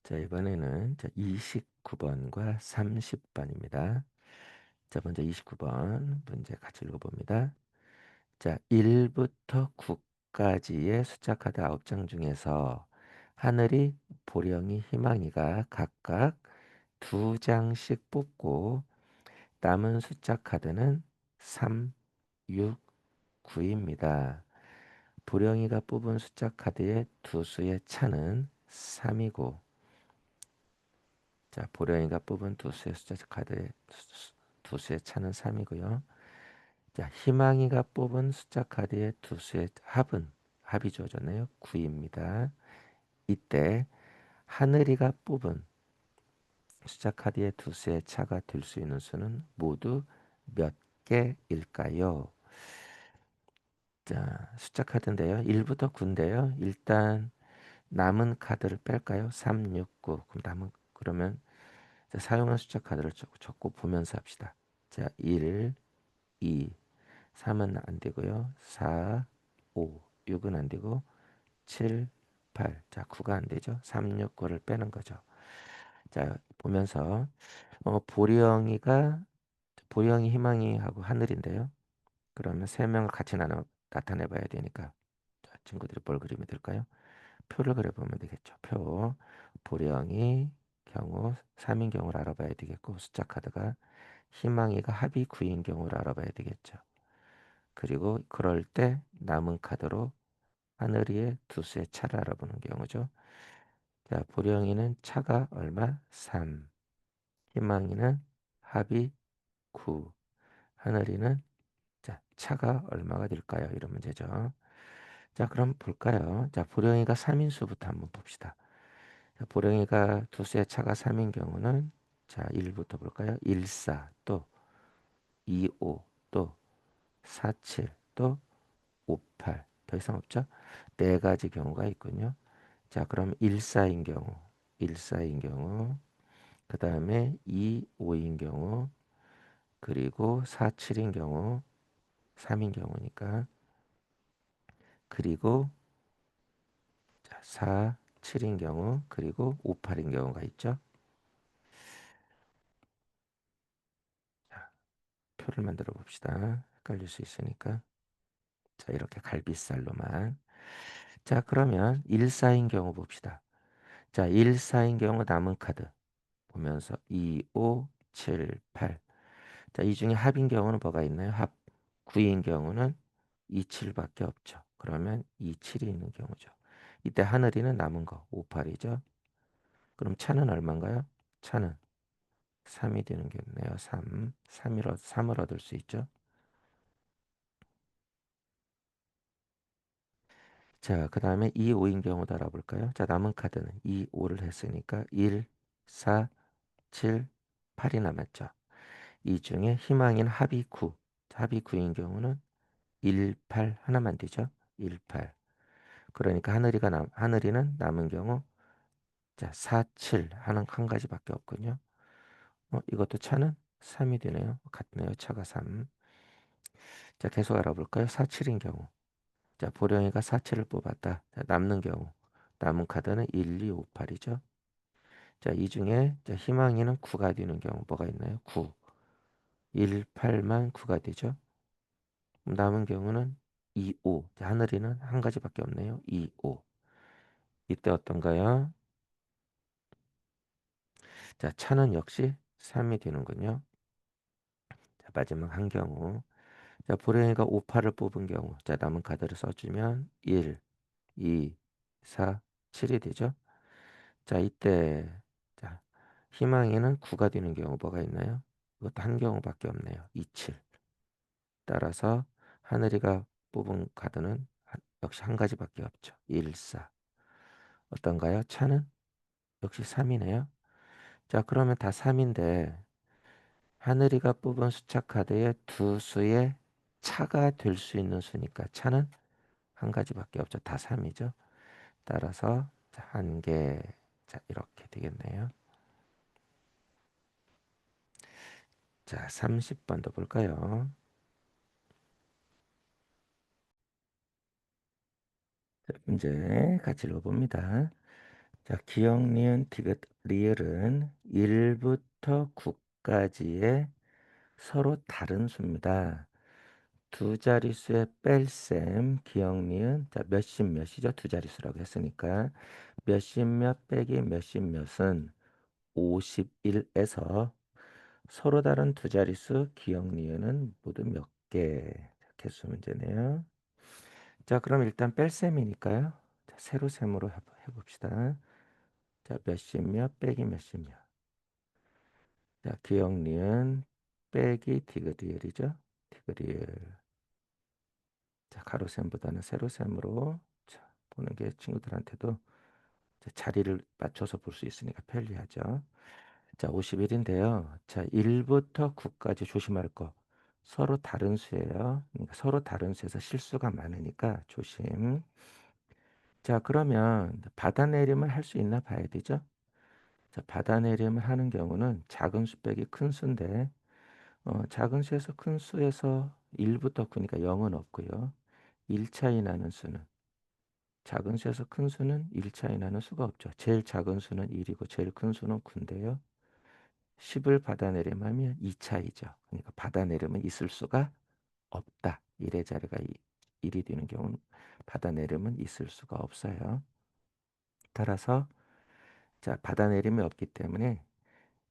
자, 이번에는 29번과 30번입니다. 자, 먼저 29번 문제 같이 읽어봅니다. 자, 1부터 9까지의 숫자 카드 9장 중에서 하늘이, 보령이, 희망이가 각각 2장씩 뽑고 남은 숫자 카드는 3, 6, 9입니다. 보령이가 뽑은 숫자 카드의 두 수의 차는 3이고, 자, 보령이가 뽑은 두 수의 숫자 카드의 두 수의 차는 3이고요. 자, 희망이가 뽑은 숫자 카드의 두 수의 합이 주어졌네요. 9입니다. 이때 하늘이가 뽑은 숫자 카드의 두 수의 차가 될 수 있는 수는 모두 몇 개일까요? 자, 숫자 카드인데요. 1부터 9인데요. 일단 남은 카드를 뺄까요? 3, 6, 9. 그러면 사용한 숫자 카드를 적고 보면서 합시다. 자, 1, 2, 3은 안 되고요. 4, 5, 6은 안 되고 7, 8. 자, 9가 안 되죠. 3, 6, 9를 빼는 거죠. 자, 보면서 보령이, 희망이하고 하늘인데요. 그러면 세 명을 같이 나타내 봐야 되니까 자, 친구들이 뭘 그리면 될까요? 표를 그려보면 되겠죠. 표. 보령이 경우 3인 경우를 알아봐야 되겠고 숫자 카드가 희망이가 합이 9인 경우를 알아봐야 되겠죠. 그리고 그럴 때 남은 카드로 하늘이의 두 수의 차를 알아보는 경우죠. 자, 보령이는 차가 얼마? 3. 희망이는 합이 9. 하늘이는 자, 차가 얼마가 될까요? 이런 문제죠. 자, 그럼 볼까요? 자, 보령이가 3인수부터 한번 봅시다. 자, 보령이가 두 수의 차가 3인 경우는 자, 1부터 볼까요? 1, 4, 또 2, 5, 또 4, 7, 또 5, 8. 더 이상 없죠? 네 가지 경우가 있군요. 자, 그럼 1, 4인 경우, 1, 4인 경우, 그 다음에 2, 5인 경우, 그리고 4, 7인 경우, 3인 경우니까, 그리고 자, 4, 7인 경우, 그리고 5, 8인 경우가 있죠. 자, 표를 만들어 봅시다. 헷갈릴 수 있으니까. 자, 이렇게 갈빗살로만. 자, 그러면 1, 4인 경우 봅시다. 자, 1, 4인 경우 남은 카드 보면서 2, 5, 7, 8. 자, 이 중에 합인 경우는 뭐가 있나요? 합. 9인 경우는 2, 7밖에 없죠. 그러면 2, 7이 있는 경우죠. 이때 하늘이는 남은 거 5, 8이죠. 그럼 차는 얼마인가요? 차는 3이 되는 게 있네요. 3. 3을 얻을 수 있죠. 자, 그 다음에 2, 5인 경우도 알아볼까요? 자, 남은 카드는 2, 5를 했으니까 1, 4, 7, 8이 남았죠. 이 중에 희망인 합이 9. 합이 9인 경우는 1, 8 하나만 되죠. 1, 8. 그러니까 하늘이는 남은 경우 자, 4, 7 한 가지밖에 없군요. 이것도 차는 3이 되네요. 같네요. 차가 3. 자, 계속 알아볼까요? 4, 7인 경우. 자, 보령이가 4, 7을 뽑았다. 자, 남는 경우. 남은 카드는 1, 2, 5, 8이죠. 자, 이 중에 자, 희망이는 9가 되는 경우 뭐가 있나요? 9. 1, 8만 9가 되죠. 남은 경우는 2, 5. 자, 하늘이는 한 가지밖에 없네요. 2, 5. 이때 어떤가요? 자, 차는 역시 3이 되는군요. 자, 마지막 한 경우. 자, 보령이가 5, 8을 뽑은 경우. 자, 남은 카드를 써주면 1, 2, 4, 7이 되죠. 자, 이때 자, 희망에는 9가 되는 경우 뭐가 있나요? 이것도 한 경우밖에 없네요. 2, 7. 따라서 하늘이가 뽑은 카드는 역시 한 가지밖에 없죠. 1, 4. 어떤가요? 차는 역시 3이네요. 자, 그러면 다 3인데 하늘이가 뽑은 숫자 카드의 두 수의 차가 될 수 있는 수니까 차는 한 가지밖에 없죠. 다 3이죠. 따라서 한 개. 자, 이렇게 되겠네요. 자, 30번도 볼까요? 자, 문제 같이 읽어봅니다. 자, 기억, 니은, 디귿, 리을은 1부터 9까지의 서로 다른 수입니다. 두 자릿수의 뺄셈, 기억, 니은, 자, 몇십 몇이죠? 두 자릿수라고 했으니까 몇십 몇 빼기 몇십 몇은 51에서 서로 다른 두 자릿수 기억, 니은은 모두 몇 개? 자, 개수 문제네요. 자, 그럼 일단 뺄셈이니까요. 자, 세로셈으로 해봅시다. 자, 몇십 몇 빼기 몇십 몇. 자, 기억, 니은 빼기 디귿리을이죠. 디귿리을. 자, 가로셈보다는 세로셈으로 자, 보는 게 친구들한테도 자리를 맞춰서 볼 수 있으니까 편리하죠. 자, 51인데요. 자, 1부터 9까지 조심할 거. 서로 다른 수예요. 그러니까 서로 다른 수에서 실수가 많으니까 조심. 자, 그러면 받아내림을 할 수 있나 봐야 되죠. 자, 받아내림을 하는 경우는 작은 수 빼기 큰 수인데 작은 수에서 큰 수에서 1부터 9니까 0은 없고요. 1 차이 나는 수는 작은 수에서 큰 수는 1 차이 나는 수가 없죠. 제일 작은 수는 1이고 제일 큰 수는 9인데요. 10을 받아내림하면 2 차이죠. 그러니까 받아내림은 있을 수가 없다. 1의 자리가 1이 되는 경우는 받아내림은 있을 수가 없어요. 따라서 자, 받아내림이 없기 때문에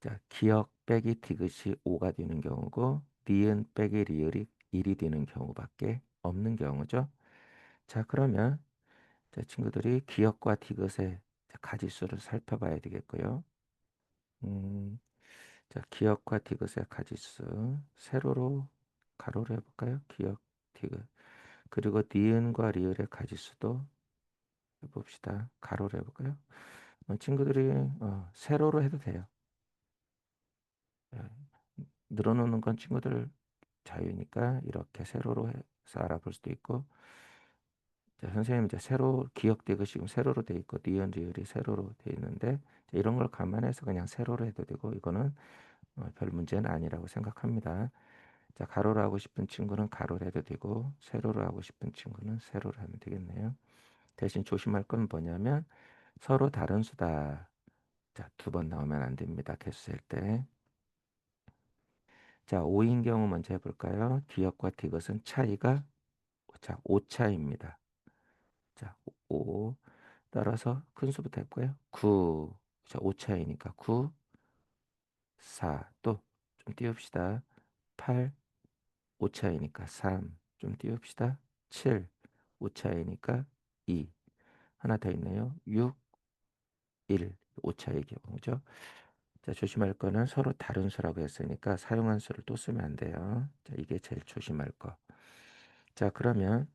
자, 기억 빼기 디귿이 5가 되는 경우고 니은 빼기 리을이 1이 되는 경우밖에 없는 경우죠. 자, 그러면 자, 친구들이 기억과 디귿의 가지수를 살펴봐야 되겠고요. 자, 기억과 디귿의 가지수 세로로 가로로 해볼까요? 기억, 디귿. 그리고 니은과 리을의 가지수도 해봅시다. 가로로 해볼까요? 친구들이 세로로 해도 돼요. 예, 늘어놓는 건 친구들 자유니까 이렇게 세로로 해서 알아볼 수도 있고 자, 선생님 이제 세로 기억되고 지금 세로로 돼 있고 니은 리을이 세로로 돼 있는데 이런 걸 감안해서 그냥 세로로 해도 되고 이거는 별 문제는 아니라고 생각합니다. 자, 가로로 하고 싶은 친구는 가로로 해도 되고 세로로 하고 싶은 친구는 세로로 하면 되겠네요. 대신 조심할 건 뭐냐면 서로 다른 수다. 자, 두 번 나오면 안 됩니다. 개수 셀 때. 자, 5인 경우 먼저 해볼까요? 기억과 디귿은 차이가 자, 5차입니다. 자, 5. 따라서 큰 수부터 해볼까요? 9. 자, 5차이니까 9, 4. 또 좀 띄웁시다. 8. 5차이니까 3. 좀 띄웁시다. 7. 5차이니까 2. 하나 더 있네요. 6, 1. 5차의 경우죠. 자, 조심할 거는 서로 다른 수라고 했으니까 사용한 수를 또 쓰면 안 돼요. 자, 이게 제일 조심할 거. 자, 그러면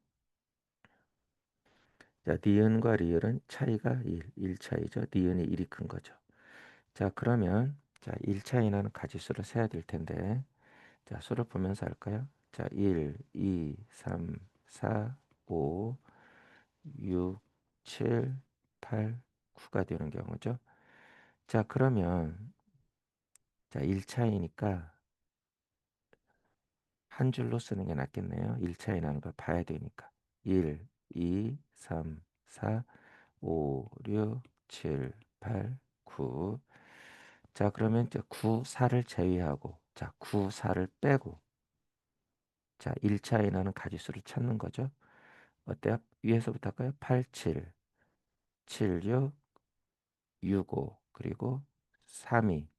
자, 니은과 리을은 차이가 1 차이죠. 니은이 1이 큰 거죠. 자, 그러면 자, 1 차이 나는 가지수를 세야 될 텐데 자, 수를 보면서 할까요? 자, 1, 2, 3, 4, 5, 6, 7, 8, 9가 되는 경우죠. 자, 그러면 자, 1 차이니까 한 줄로 쓰는 게 낫겠네요. 1 차이 나는 걸 봐야 되니까. 1, 2, 3, 4, 5, 6, 7, 8, 9. 자, 그러면 이제 9, 4를 제외하고 자, 9, 4를 빼고 자, 1 차이 나는 가지수를 찾는 거죠. 어때요? 위에서부터 할까요? 8, 7, 7, 6, 6, 5 그리고 3, 2,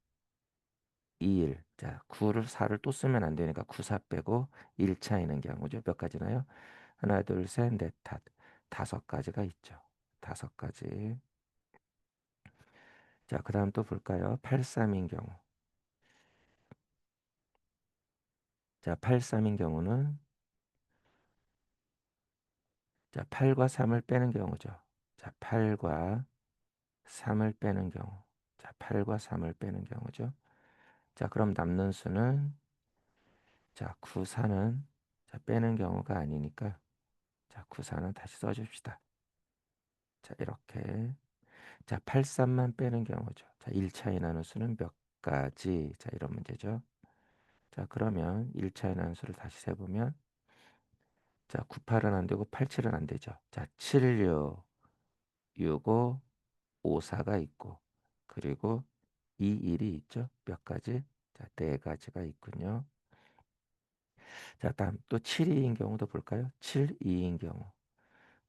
2, 1. 자, 9를 4를 또 쓰면 안 되니까 9, 4 빼고 1 차이는 경우죠. 몇 가지나요? 하나, 둘, 셋, 넷, 다섯 가지가 있죠. 다섯 가지. 자, 그 다음 또 볼까요? 8, 3인 경우. 자, 8, 3인 경우는 자, 8과 3을 빼는 경우죠. 자, 8과 3을 빼는 경우. 자, 8과 3을 빼는 경우죠. 자, 그럼 남는 수는 자, 9, 4는 자, 빼는 경우가 아니니까 자, 9, 4는 다시 써줍시다. 자, 이렇게 자, 8, 3만 빼는 경우죠. 자, 1 차이 나는 수는 몇 가지? 자, 이런 문제죠. 자, 그러면 1 차이 나는 수를 다시 세보면 자, 9, 8은 안 되고 8, 7은 안 되죠. 자, 7, 6, 6, 5, 5사가 있고, 그리고 2일이 있죠. 몇 가지? 자, 네 가지가 있군요. 자, 다음 또 7, 2인 경우도 볼까요? 7, 2인 경우.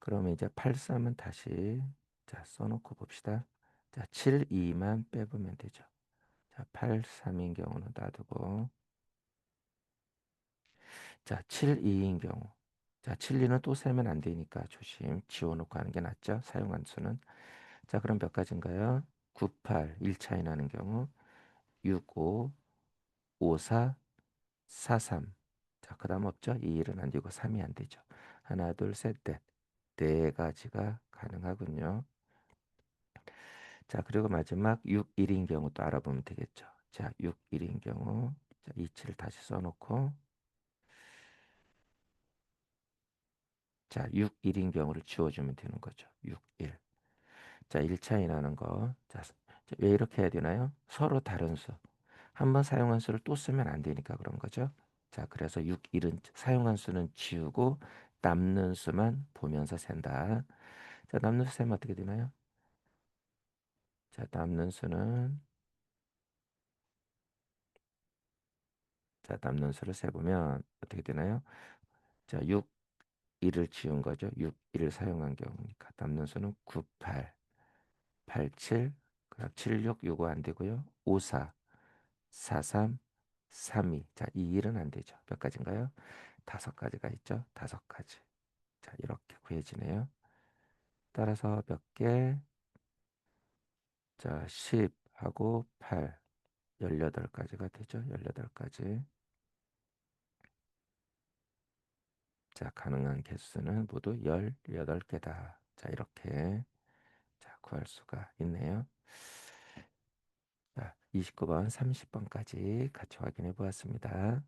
그러면 이제 8, 3은 다시 자, 써놓고 봅시다. 자, 7, 2만 빼보면 되죠. 자, 8, 3인 경우는 놔두고, 자, 7, 2인 경우. 자, 7, 2는 또 세면 안 되니까 조심 지워놓고 하는 게 낫죠. 사용한 수는. 자, 그럼 몇 가지인가요? 9, 8, 1 차이 나는 경우, 6, 5, 5, 4, 4, 3. 자, 그 다음 없죠? 2일은 안 되고 3이 안 되죠. 하나, 둘, 셋, 넷. 네 가지가 가능하군요. 자, 그리고 마지막 6, 1인 경우 또 알아보면 되겠죠. 자, 6, 1인 경우. 자, 이치를 다시 써놓고. 자, 6, 1인 경우를 지워주면 되는 거죠. 6, 1. 자, 1 차이 나는 거. 자, 왜 이렇게 해야 되나요? 서로 다른 수. 한번 사용한 수를 또 쓰면 안 되니까 그런 거죠. 자, 그래서 6, 1은 사용한 수는 지우고 남는 수만 보면서 센다. 자, 남는 수 세면 어떻게 되나요? 자, 남는 수는 자, 남는 수를 세보면 어떻게 되나요? 자, 6, 1을 지운 거죠. 6, 1을 사용한 경우니까 남는 수는 9, 8, 8, 7, 그다음 7, 6, 6, 5 안 되고요. 5, 4, 4, 3, 3, 2. 자, 이 1은 안 되죠. 몇 가지인가요? 다섯 가지가 있죠. 다섯 가지. 자, 이렇게 구해지네요. 따라서 몇 개? 자, 10하고 8, 18가지가 되죠. 18가지. 자, 가능한 개수는 모두 18개다. 자, 이렇게 자, 구할 수가 있네요. 자, 29번, 30번까지 같이 확인해 보았습니다.